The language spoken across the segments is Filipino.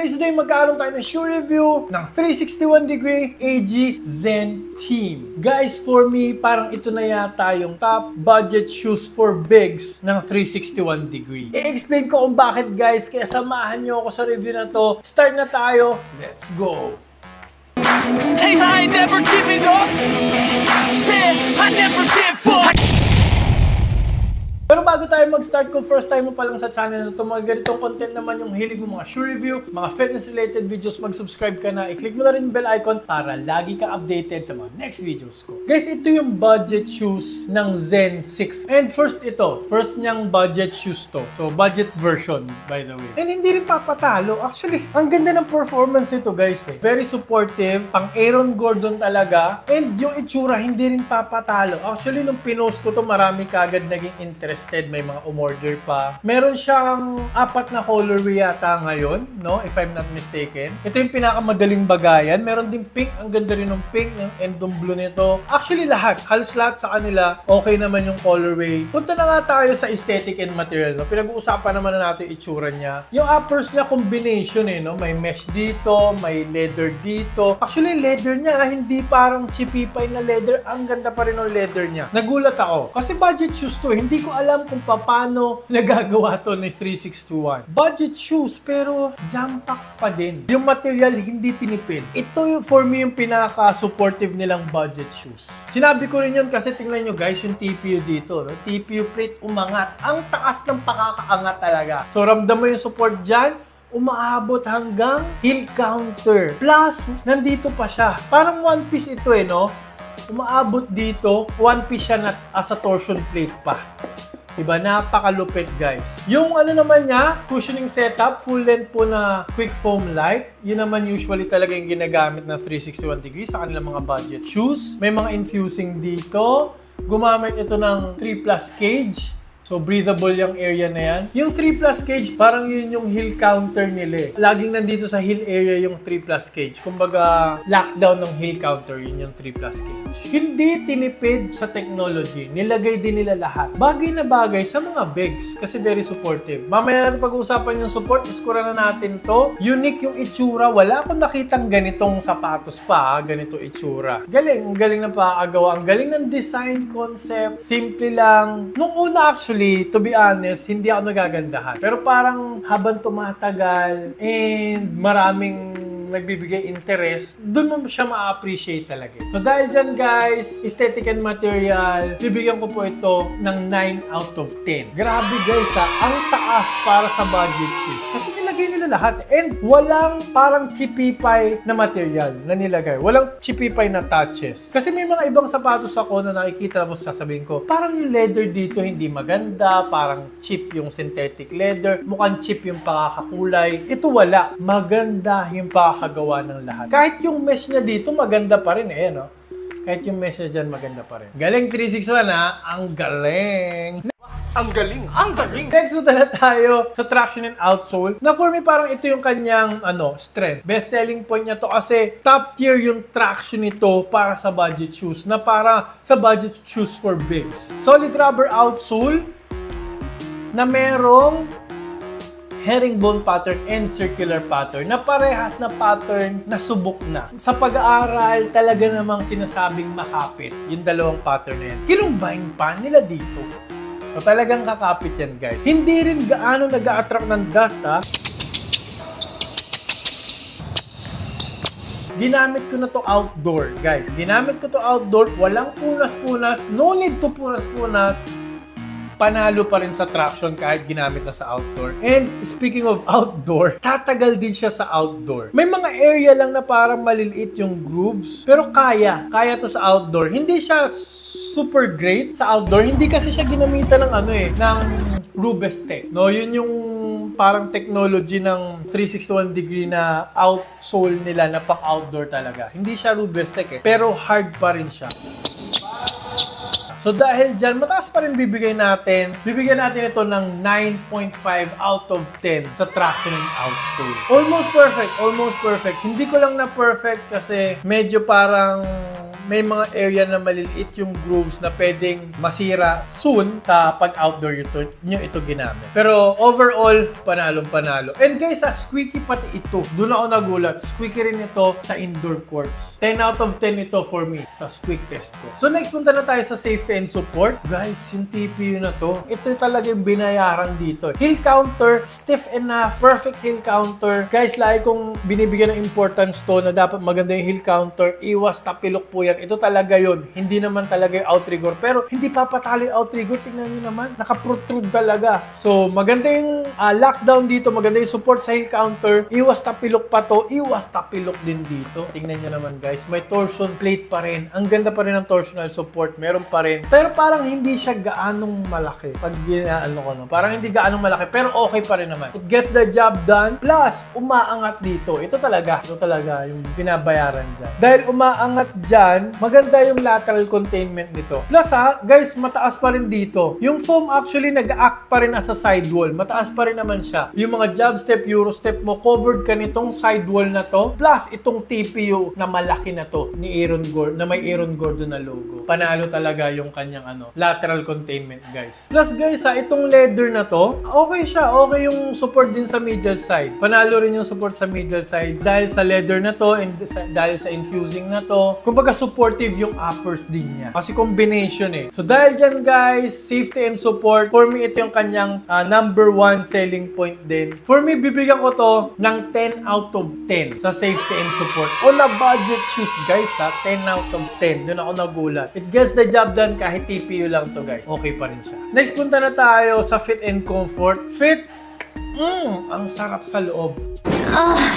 guys, today magkakaroon tayo ng shoe review ng 361-degree AG Zen Team. Guys, for me, parang ito na yata yung top budget shoes for bigs ng 361-degree. I-explain ko kung bakit guys, kaya samahan nyo ako sa review na to. Start na tayo. Let's go! Hey, I ain't never giving up. Said I never give up. Pero bago tayo mag-start, kung first time mo pa lang sa channel na ito, mga ganitong content naman yung hilig mo, mga shoe review, mga fitness-related videos, mag-subscribe ka na, i-click mo na rin yung bell icon para lagi ka updated sa mga next videos ko. Guys, ito yung budget shoes ng Zen 6. And first niyang budget shoes to. So, budget version, by the way. And hindi rin papatalo. Actually, ang ganda ng performance nito, guys. Very supportive, pang Aaron Gordon talaga. And yung itsura, hindi rin papatalo. Actually, nung pinost ko to, marami kagad naging interest. May mga umorder pa. Meron siyang 4 na colorway yata ngayon, no? If I'm not mistaken. Ito yung pinakamadaling bagayan. Meron din pink. Ang ganda rin ng pink, ng endong blue nito. Actually, halos lahat sa kanila, okay naman yung colorway. Punta na nga tayo sa aesthetic and material, no? Pinag-uusapan naman na natin yung itsura niya. Yung uppers niya, combination no? May mesh dito, may leather dito. Actually, leather niya, hindi parang chipipay na leather. Ang ganda pa rin ng leather niya. Nagulat ako. Kasi budget shoes to, hindi ko alam kung paano nagagawa to ng 361. Budget shoes, pero jam pack pa din. Yung material hindi tinipid. Ito yung for me yung pinaka-supportive nilang budget shoes. Sinabi ko rin yun kasi tingnan nyo guys yung TPU dito. No? TPU plate umangat. Ang taas ng pakakaangat talaga. So ramdam mo yung support dyan, umaabot hanggang heel counter. Plus, nandito pa siya. Parang one piece ito no? Umaabot dito, one piece siya na as a torsion plate pa. Diba? Napakalupit guys. Yung naman niya, cushioning setup, full length po na quick foam light. Yun naman usually talaga yung ginagamit na 361 degrees sa kanilang mga budget shoes. May mga infusing dito. Gumamit ito ng 3+ cage. So, breathable yung area na yan. Yung 3+ cage, parang yun yung heel counter nila. Laging nandito sa heel area yung 3+ cage. Kumbaga, lockdown ng heel counter, yun yung 3+ cage. Hindi tinipid sa technology. Nilagay din nila lahat. Bagay na bagay sa mga bigs kasi very supportive. Mamaya natin pag-uusapan yung support, iskura na natin to. Unique yung itsura. Wala akong nakitang ganitong sapatos pa, ganito itsura. Galing, ang galing ng pakagawa. Ang galing ng design concept. Simple lang. Nung una actually, to be honest, hindi ako nagagandahan. Pero parang habang tumatagal and maraming nagbibigay interest, doon mo siya ma-appreciate talaga. So dahil dyan guys, aesthetic and material, bibigyan ko po ito ng 9 out of 10. Grabe guys ang taas para sa budget shoes. Kasi nilagay nila lahat and walang parang chipipay na material na nilagay. Walang chipipay na touches. Kasi may mga ibang sapatos ako na nakikita mo sasabihin ko, parang yung leather dito hindi maganda, parang cheap yung synthetic leather, mukhang cheap yung pakakakulay. Ito wala. Maganda yung pakakagawa ng lahat. Kahit yung mesh niya dito, maganda pa rin no? Kahit yung mesh niya dyan, maganda pa rin. Galing 361 ang galing! Ang galing! Ang galing! Next punta na tayo sa traction and outsole. Na for me, parang ito yung kanyang strength. Best selling point niya to kasi top tier yung traction nito para sa budget shoes. Na para sa budget shoes for bigs. Solid rubber outsole na merong herringbone pattern and circular pattern na parehas na pattern na subok na. Sa pag-aaral, talaga namang sinasabing makapit yung dalawang pattern na yan. Kinumbine pa nila dito. So, talagang kakapit yan guys. Hindi rin gaano nag-a-attract ng dust Ginamit ko na to outdoor guys. Ginamit ko to outdoor. Walang punas-punas. No need to punas-punas. Panalo pa rin sa traction kahit ginamit na sa outdoor. And speaking of outdoor, tatagal din siya sa outdoor. May mga area lang na parang maliliit yung grooves, pero kaya to sa outdoor. Hindi siya super great sa outdoor. Hindi kasi siya ginamitan ng ng Rubestech. No, yun yung parang technology ng 361 degree na outsole nila na pang outdoor talaga. Hindi siya Rubestech pero hard pa rin siya. So dahil dyan, mataas pa rin bibigyan natin ito ng 9.5 out of 10 sa traction and outsole. Almost perfect. Hindi ko lang na perfect kasi medyo parang may mga area na maliliit yung grooves na pwedeng masira soon sa pag-outdoor nyo ito ginamit. Pero overall, panalong-panalo. And guys, squeaky pati ito. Doon ako nagulat. Squeaky rin ito sa indoor courts. 10 out of 10 ito for me sa squeak test ko. So next, punta na tayo sa safety and support. Guys, yung TPU na to, ito talaga yung binayaran dito. Heel counter, stiff enough, perfect heel counter. Guys, lagi kong binibigyan ng importance to na dapat maganda yung heel counter. Iwas tapilok po yan. Ito talaga yun. Hindi naman talaga yung outrigger. Pero hindi papatalo yung outrigger. Tingnan nyo naman. Naka-protrude talaga. So, maganda yung lockdown dito. Maganda yung support sa heel counter. Iwas tapilok pa to. Iwas tapilok din dito. Tingnan nyo naman guys. May torsion plate pa rin. Ang ganda pa rin ng torsional support. Meron pa rin. Pero parang hindi siya gaanong malaki. Pag ginaano ko no. Parang hindi gaanong malaki. Pero okay pa rin naman. It gets the job done. Plus, umaangat dito. Ito talaga yung binabayaran dyan. Dahil umaangat dyan, maganda yung lateral containment nito. Plus guys, mataas pa rin dito. Yung foam actually nag-act pa rin as a sidewall. Mataas pa rin naman siya. Yung mga jab step, euro step mo, covered ka nitong sidewall na to. Plus, itong TPU na malaki na to ni Aaron Gordon, na may Aaron Gordon na logo. Panalo talaga yung kanyang lateral containment guys. Plus guys, itong leather na to, okay siya. Okay yung support din sa middle side. Panalo rin yung support sa middle side dahil sa leather na to and dahil sa infusing na to. Kumbaga supportive yung uppers din niya. Kasi combination eh. So dahil dyan guys, safety and support, for me ito yung kanyang number 1 selling point din. For me, bibigyan ko to ng 10 out of 10 sa safety and support. On a budget shoes guys 10 out of 10. Doon ako nagulat. It gets the job done kahit TPU lang to guys. Okay pa rin siya. Next, punta na tayo sa fit and comfort. Fit, ang sarap sa loob.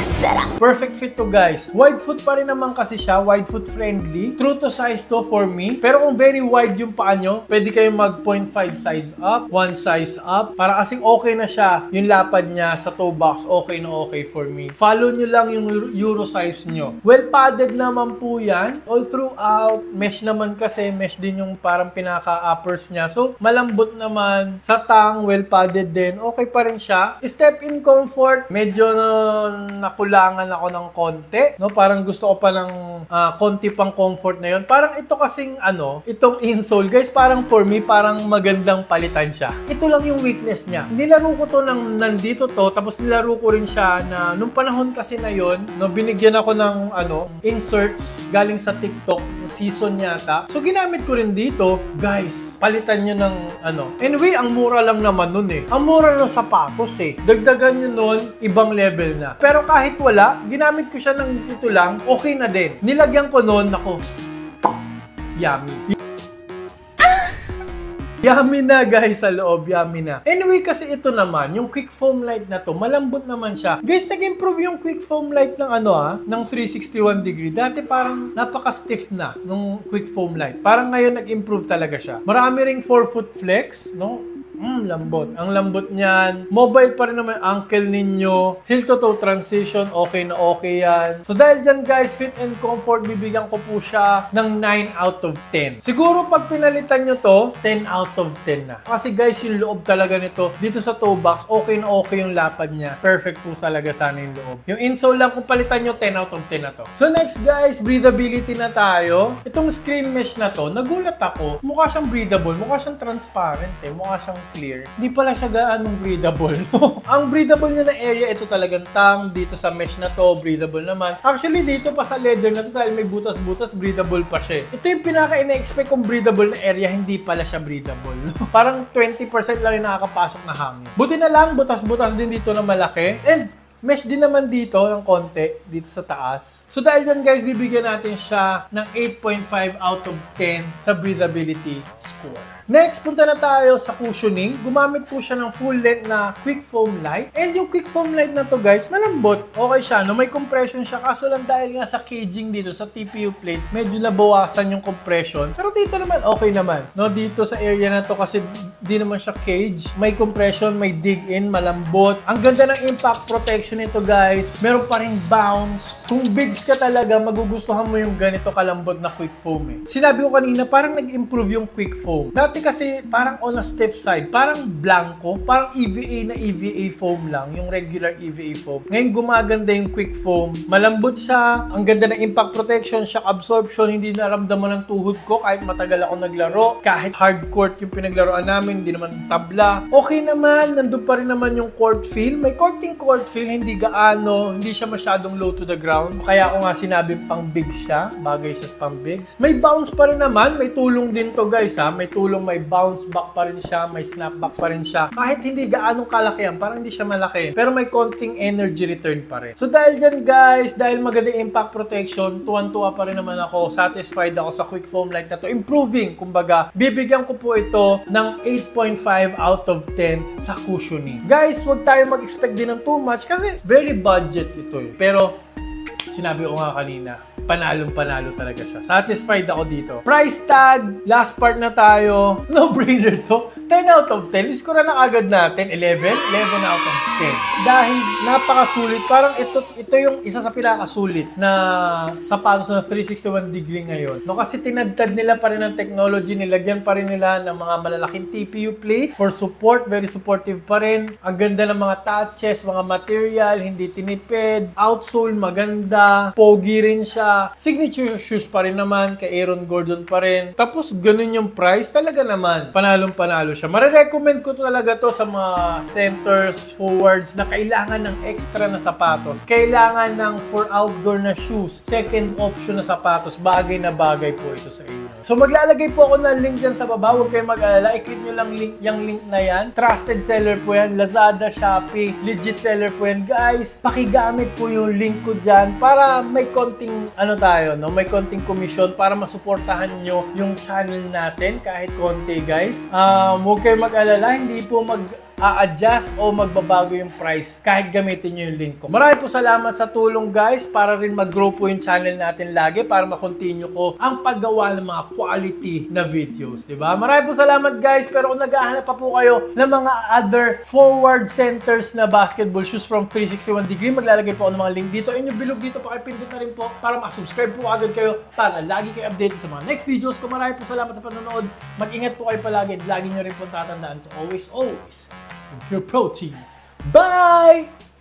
Sarap. Perfect fit to guys. Wide foot pa rin naman kasi siya. Wide foot friendly. True to size to for me. Pero kung very wide yung paa nyo, pwede kayong mag 0.5 size up, 1 size up. Para kasing okay na siya. Yung lapad niya sa toe box, okay na okay for me. Follow nyo lang yung euro size nyo. Well padded naman po yan. All throughout. Mesh naman kasi. Mesh din yung parang pinaka-uppers niya. So, malambot naman. Sa tang, well padded din. Okay pa rin siya. Step in comfort. Medyo nakulangan ako ng konti, no? Parang gusto ko pa ng konti pang comfort na yun. Parang ito kasing itong insole, guys, parang for me, parang magandang palitan siya. Ito lang yung weakness niya. Nilaro ko to ng nandito to, tapos nilaro ko rin siya na nung panahon kasi na yun, no, binigyan ako ng inserts galing sa TikTok, season yata. So, ginamit ko rin dito, guys, palitan nyo ng Anyway, ang mura lang naman nun eh. Ang mura ng sapatos eh. Dagdagan nyo nun, ibang level na. Pero kahit wala, ginamit ko siya ng ito lang, okay na din. Nilagyan ko noon, yummy. Yummy na guys sa loob, yummy na. Anyway, kasi ito naman, yung quick foam light na to, malambot naman siya. Guys, nag-improve yung quick foam light ng ng 361 degree. Dati parang napaka-stiff na nung quick foam light. Parang ngayon nag-improve talaga siya. Marami ring 4-foot flex, no? Lambot. Ang lambot niyan. Mobile pa rin naman ankle ninyo. Heel to toe transition. Okay na okay yan. So dahil dyan guys, fit and comfort, bibigyan ko po siya ng 9 out of 10. Siguro pag pinalitan nyo to, 10 out of 10 na. Kasi guys, yung loob talaga nito, dito sa toe box, okay na okay yung lapad niya. Perfect po talaga sana yung loob. Yung insole lang, kung palitan nyo, 10 out of 10 na to. So next guys, breathability na tayo. Itong screen mesh na to, nagulat ako. Mukha siyang breathable. Mukha siyang transparent eh. Mukha siyang clear. Hindi pala siya gaanong breathable. Ang breathable niya na area, ito talagang tang. Dito sa mesh na to, breathable naman. Actually, dito pa sa leather na to, dahil may butas-butas, breathable pa siya. Ito yung pinaka-ina-expect kong breathable na area, hindi pala siya breathable. Parang 20% lang yung nakakapasok na hangin. Buti na lang, butas-butas din dito na malaki. And mesh din naman dito ng konti, dito sa taas. So dahil dyan guys, bibigyan natin siya ng 8.5 out of 10 sa breathability score. Next, punta na tayo sa cushioning. Gumamit po siya ng full length na quick foam light. And yung quick foam light na to guys, malambot. Okay siya, no? May compression siya. Kaso lang dahil nga sa caging dito, sa TPU plate, medyo nabawasan yung compression. Pero dito naman, okay naman. No? Dito sa area na to kasi di naman siya cage. May compression, may dig in, malambot. Ang ganda ng impact protection nito guys. Meron pa ring bounce. Kung bigs ka talaga, magugustuhan mo yung ganito kalambot na quick foam eh. Sinabi ko kanina, parang nag-improve yung quick foam. Not Dati kasi parang on a stiff side, parang blanco, parang EVA na EVA foam lang, yung regular EVA foam. Ngayon gumaganda yung quick foam, malambot siya, ang ganda ng impact protection, shock absorption, hindi naramdaman ng tuhod ko kahit matagal ako naglaro, kahit hard court yung pinaglaruan namin, hindi naman tabla. Okay naman, nandun pa rin naman yung court feel, may konting court feel, hindi gaano, hindi siya masyadong low to the ground. Kaya ako nga sinabi pang big siya, bagay siya sa pang big. May bounce pa rin naman, may tulong din to guys ha, may tulong, may bounce back pa rin siya, may snap back pa rin siya. Kahit hindi gaano kalaki yan, parang hindi siya malaki, pero may konting energy return pa rin. So dahil dyan guys, dahil magandang impact protection, tuwan-tuwa pa rin naman ako, satisfied ako sa quick foam light na to, improving, kumbaga, bibigyan ko po ito ng 8.5 out of 10 sa cushioning. Guys, huwag tayo mag-expect din ng too much kasi very budget ito eh. Pero, sinabi ko nga kanina, panalong-panalo talaga siya. Satisfied ako dito. Price tag, last part na tayo. No-brainer to. 10 out of 10. Iskura na agad natin. 11? 11 out of 10. Dahil napakasulit. Parang ito yung isa sa pinakasulit na sapatos na 361 degree ngayon. No, kasi tinadtad nila pa rin ang technology. Nilagyan pa rin nila ng mga malalaking TPU plate for support. Very supportive pa rin. Ang ganda ng mga touches, mga material, hindi tinipid. Outsole, maganda. Pogi rin siya. Signature shoes pa rin naman, kay Aaron Gordon pa rin. Tapos ganun yung price, talaga naman panalong-panalo siya. Marirecommend ko talaga to sa mga centers, forwards na kailangan ng extra na sapatos. Kailangan ng for outdoor na shoes. Second option na sapatos, bagay na bagay po ito sa inyo. So maglalagay po ako ng link dyan sa baba, huwag kayong mag-alala. I-click nyo lang yung link na yan. Trusted seller po yan, Lazada, Shopee, legit seller po yan. Guys, pakigamit po yung link ko dyan para may konting tayo, no? May konting komisyon para masuportahan nyo yung channel natin kahit konti, guys. Huwag kayo mag-alala, hindi po mag-a-adjust o magbabago yung price kahit gamitin nyo yung link ko. Maraming po salamat sa tulong, guys, para rin mag-grow po yung channel natin lagi para ma-continue ko ang paggawa ng mga quality na videos, diba? Maraming po salamat, guys, pero kung naghahanap pa po kayo ng mga other forward centers na basketball shoes from 361 degree, maglalagay po ako ng mga link dito. Inyong bilog dito, pakipindot na rin po para subscribe po agad kayo para lagi kayo updated sa mga next videos ko. Maraming po salamat sa panonood. Mag-ingat po kayo palagi. Lagi nyo rin po tatandaan to always, always, with your protein. Bye!